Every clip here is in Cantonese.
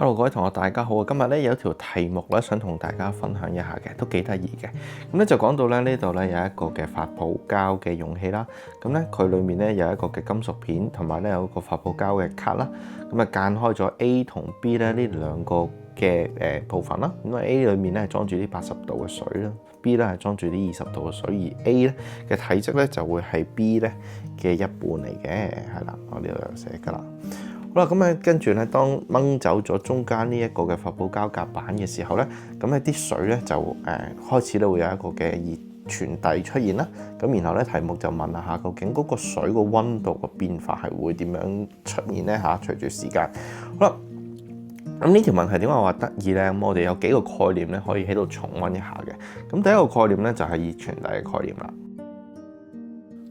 Hello，各位同學，大家好。今日咧有一條題目咧，想同大家分享一下嘅，都幾得意嘅。咁咧就講到咧呢度咧有一個嘅發泡膠嘅容器啦。咁咧佢裡面咧有一個嘅金屬片，同埋咧有一個發泡膠嘅卡啦。咁啊間開咗 A 同 B 咧呢兩個嘅部分啦。咁啊 A 裡面咧係裝住啲80度嘅水啦，B 咧係裝住啲20度嘅水，而 A 咧嘅體積咧就會係 B 咧嘅一半嚟嘅，係啦，我呢度有寫㗎啦。好啦，咁咧跟住咧，當掹走咗中間呢一個嘅發泡膠夾板嘅時候咧，咁咧啲水咧就開始咧會有一個嘅熱傳遞出現啦。咁然後咧題目就問下究竟嗰個水個溫度嘅變化係會點樣出現咧嚇？隨住時間，好啦，咁呢條問題點解我話得意咧？咁我哋有幾個概念咧可以喺度重溫一下嘅。咁第一個概念咧就係熱傳遞嘅概念啦。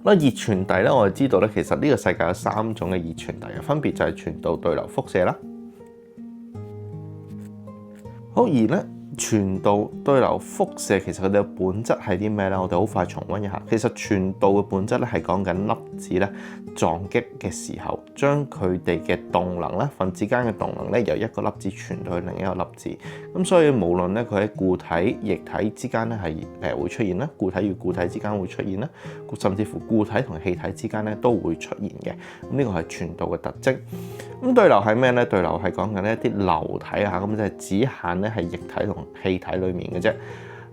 熱傳遞咧，我哋知道咧，其實呢個世界有3種嘅熱傳遞嘅，分別就係傳導、對流、輻射啦。好，而咧傳導、對流、輻射其實佢哋嘅本質係啲咩咧？我哋好快重溫一下。其實傳導嘅本質咧係講緊粒子咧撞擊嘅時候，將佢哋嘅動能咧分子間嘅動能咧由一個粒子傳到去另一個粒子。咁所以無論咧佢喺固體、液體之間咧係會出現啦，固體與固體之間會出現啦，甚至乎固體同氣體之間咧都會出現嘅。咁呢個係傳導嘅特徵。咁對流係咩咧？對流係講緊一啲流體啊，咁就係只限咧係液體同氣體裡面嘅啫。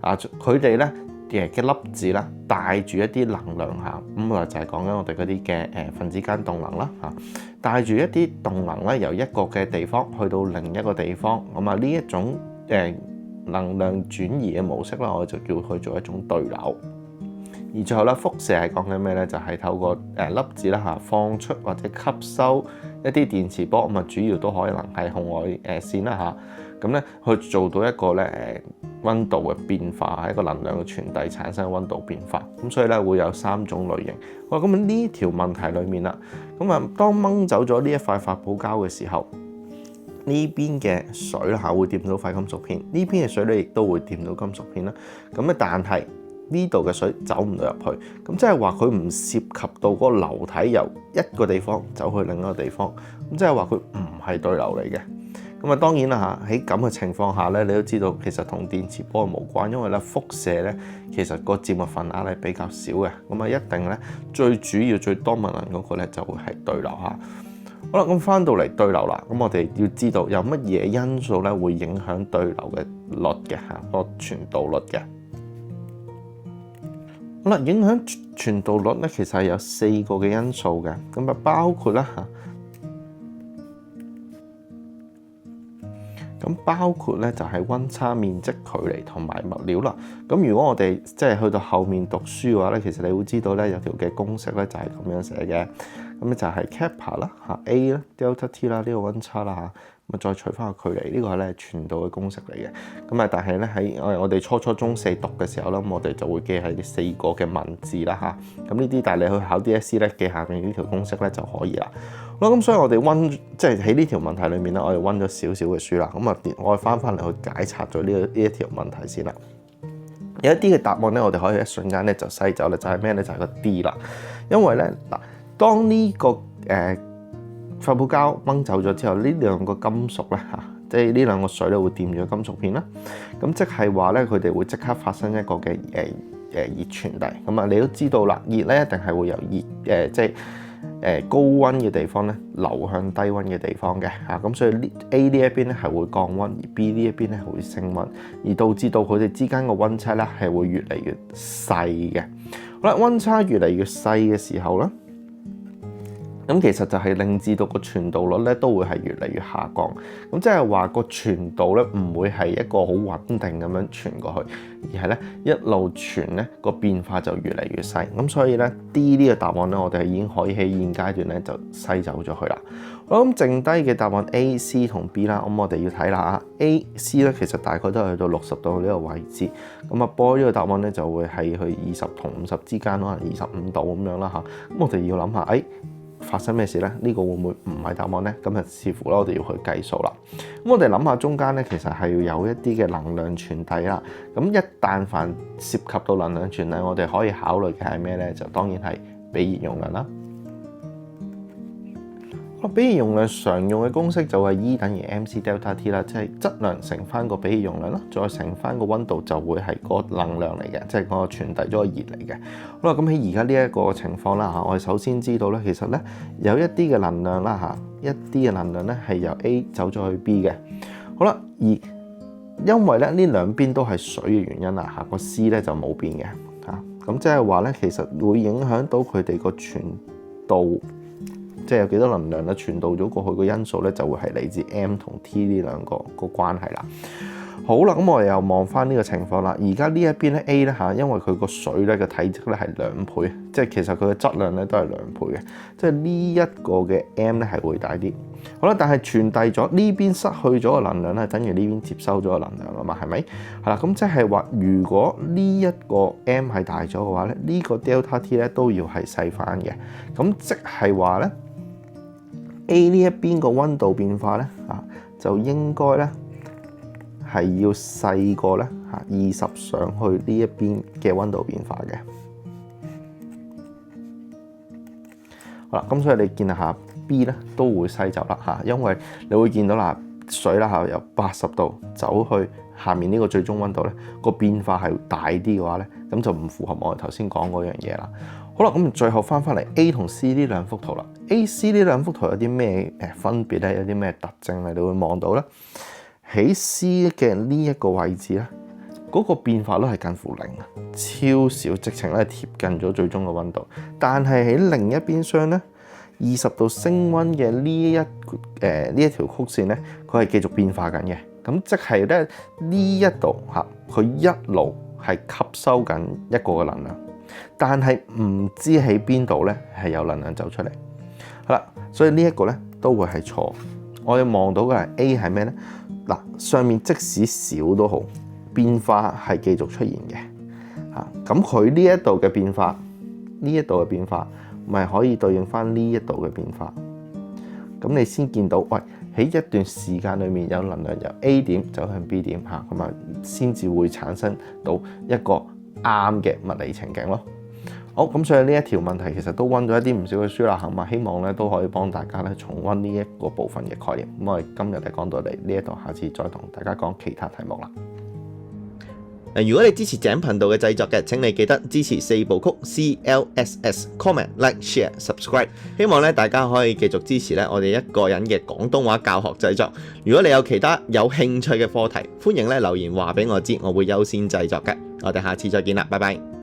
啊，佢哋咧嘅粒子啦，帶住一啲能量嚇，咁啊就係講緊我哋嗰啲嘅分子間動能啦嚇，帶住一啲動能咧由一個嘅地方去到另一個地方，咁啊呢一種能量轉移嘅模式啦，我就叫佢做一種對流。而最後咧，輻射係講緊咩咧？就係透過粒子啦嚇放出或者吸收一啲電磁波，咁啊主要都可能係紅外線啦嚇，咁咧去做到一個咧溫度嘅變化，係一個能量嘅傳遞產生溫度變化。咁所以咧會有3種類型。好，咁呢條問題裡面啦，咁啊當掹走咗呢一塊發泡膠嘅時候，呢邊嘅水啦嚇會掂到塊金屬片，呢邊嘅水咧亦都會掂到金屬片啦。咁咧但係呢度嘅水走唔到入去，咁即係話佢唔涉及到嗰個流體由一個地方走去另一個地方，咁即係話佢唔係對流嚟嘅。咁啊當然啦嚇，喺咁嘅情況下咧，你都知道其實同電磁波無關，因為咧輻射咧其實個佔嘅份額係比較少嘅，咁啊一定咧最主要最多能嗰個咧就會係對流嚇。好啦，咁翻到嚟對流啦，咁我哋要知道有乜嘢因素咧會影響對流嘅率嘅嚇，個傳導率嘅。好啦，影響傳導率咧，其實係有4個嘅因素嘅，咁啊包括啦嚇，咁包括咧就係溫差、面積、距離同埋物料啦。咁如果我哋即係去到後面讀書嘅話咧，其實你會知道咧有條嘅公式咧就係咁樣寫嘅，咁咧就係 kappa 啦嚇 A 啦 delta T 啦呢個溫差啦嚇。咁啊，再除翻個距離，呢個係咧傳導嘅公式嚟嘅。咁啊，但係咧喺我哋初中4讀嘅時候咧，咁我哋就會記係呢4個嘅文字啦嚇。咁呢啲，但係你去考 DSE 咧，記下面呢條公式咧就可以啦。好啦，咁所以我哋即係喺呢條問題裏面咧，我哋溫咗少少嘅書啦。咁啊，我哋翻嚟去解拆咗呢一條問題先啦。有一啲嘅答案咧，我哋可以一瞬間咧就篩走啦，就係咩咧？就係個 D 啦。因為咧嗱，當呢個發泡膠掹走咗之後，呢兩個金屬咧嚇，即係呢兩個水咧會掂咗金屬片啦。咁即係話咧，佢哋會即刻發生一個嘅熱傳遞。咁啊，你都知道啦，熱咧一定係會由即係高溫嘅地方咧流向低溫嘅地方嘅嚇。咁所以A 呢一邊咧係會降溫，而 B 呢一邊咧係會升溫，而導致到佢哋之間嘅溫差咧係會越嚟越細嘅。好啦，溫差越嚟越細嘅時候咧，咁其實就係令至到個傳導率咧都會係越嚟越下降，咁即係話個傳導咧唔會係一個好穩定咁樣傳過去，而係咧一路傳咧個變化就越嚟越細。咁所以咧 D 呢個答案咧，我哋已經可以喺現階段咧就篩走咗佢啦。好，咁剩低嘅答案 A、C 同 B 啦，咁我哋要睇啦。A、C 咧其實大概都係去到60度呢個位置，咁啊波呢個答案咧就會係去20同50之間，可能25度咁樣啦嚇。咁我哋要諗下，發生咩事咧？呢個會唔會唔係答案咧？咁啊，視乎啦，我哋要去計數啦。咁我哋諗下中間咧，其實係要有一啲嘅能量傳遞啦。咁一旦凡涉及到能量傳遞，我哋可以考慮嘅係咩咧？就當然係俾熱容量啦。比熱容量常用嘅公式就係 E 等於 mc delta T 啦，即係質量乘翻個比熱容量啦，再乘翻個溫度就會係個能量嚟嘅，即係個傳遞咗個熱嚟嘅。好啦，咁喺而家呢一個情況啦嚇，我哋首先知道咧，其實咧有一啲嘅能量啦嚇，一啲嘅能量咧係由 A 走咗去 B 嘅。好啦，而因為咧呢兩邊都係水嘅原因啦嚇，個 C 咧就冇變嘅嚇，咁即係話咧其實會影響到佢哋個傳導。即係有幾多能量咧傳導咗過去個因素咧，就會係嚟自 M 同 T 呢兩個關係啦。好啦，咁我哋又望翻呢個情況啦。而家呢一邊咧 A 咧嚇，因為佢個水咧嘅體積咧係2倍，即係其實佢嘅質量咧都係2倍嘅，即係呢一個嘅 M 咧係會大啲。好啦，但係傳遞咗呢邊失去咗個能量咧，等於呢邊接收咗個能量啦嘛，係咪？係啦，咁即係話，如果呢一個 M 係大咗嘅話咧，呢個 delta T 咧都要係細翻嘅。咁即係話咧。A 呢一邊個溫度變化咧就應該咧係要細過咧20上去呢一邊嘅溫度變化嘅。好啦，咁所以你見下 B 咧都會西走啦因為你會見到啦水啦由80度走去下面呢個最終溫度咧個變化係大啲嘅話咧，咁就唔符合我哋頭先講嗰樣嘢啦。好啦，咁最後翻嚟 A 同 C 呢兩幅圖啦。A、C 呢兩幅圖有啲咩分別咧？有啲咩特徵咧？你會望到咧，喺 C 嘅呢一個位置咧，嗰個變化率係近乎0，超少，直情咧貼近咗最終嘅溫度。但係喺另一邊廂咧，20度升溫嘅呢一條曲線咧，佢係繼續變化緊嘅。咁即係咧呢一度佢一路係吸收緊一個嘅能量。但係唔知喺邊度咧係有能量走出嚟，好啦，所以呢一個咧都會係錯。我哋望到嘅係 A 係咩咧？嗱，上面即使少都好，變化係繼續出現嘅嚇。咁佢呢一度嘅變化，呢一度嘅變化，咪可以對應翻呢一度嘅變化。咁你先見到，喂，喺一段時間裏面有能量由 A 點走向 B 點嚇，咁啊先至會產生到一個啱嘅物理情景咯。好，咁所以呢一條問題其實都溫咗一啲唔少嘅書啦，係嘛？希望咧都可以幫大家咧重溫呢一個部分嘅概念。咁我哋今日就講到嚟呢一度，下次再同大家講其他題目啦。如果你支持井頻道嘅製作嘅，請你記得支持4部曲 CLSS Comment Like Share Subscribe。希望咧大家可以繼續支持咧我哋一個人嘅廣東話教學製作。如果你有其他有興趣嘅課題，歡迎咧留言話俾我知，我會優先製作嘅。我哋下次再見啦，拜拜。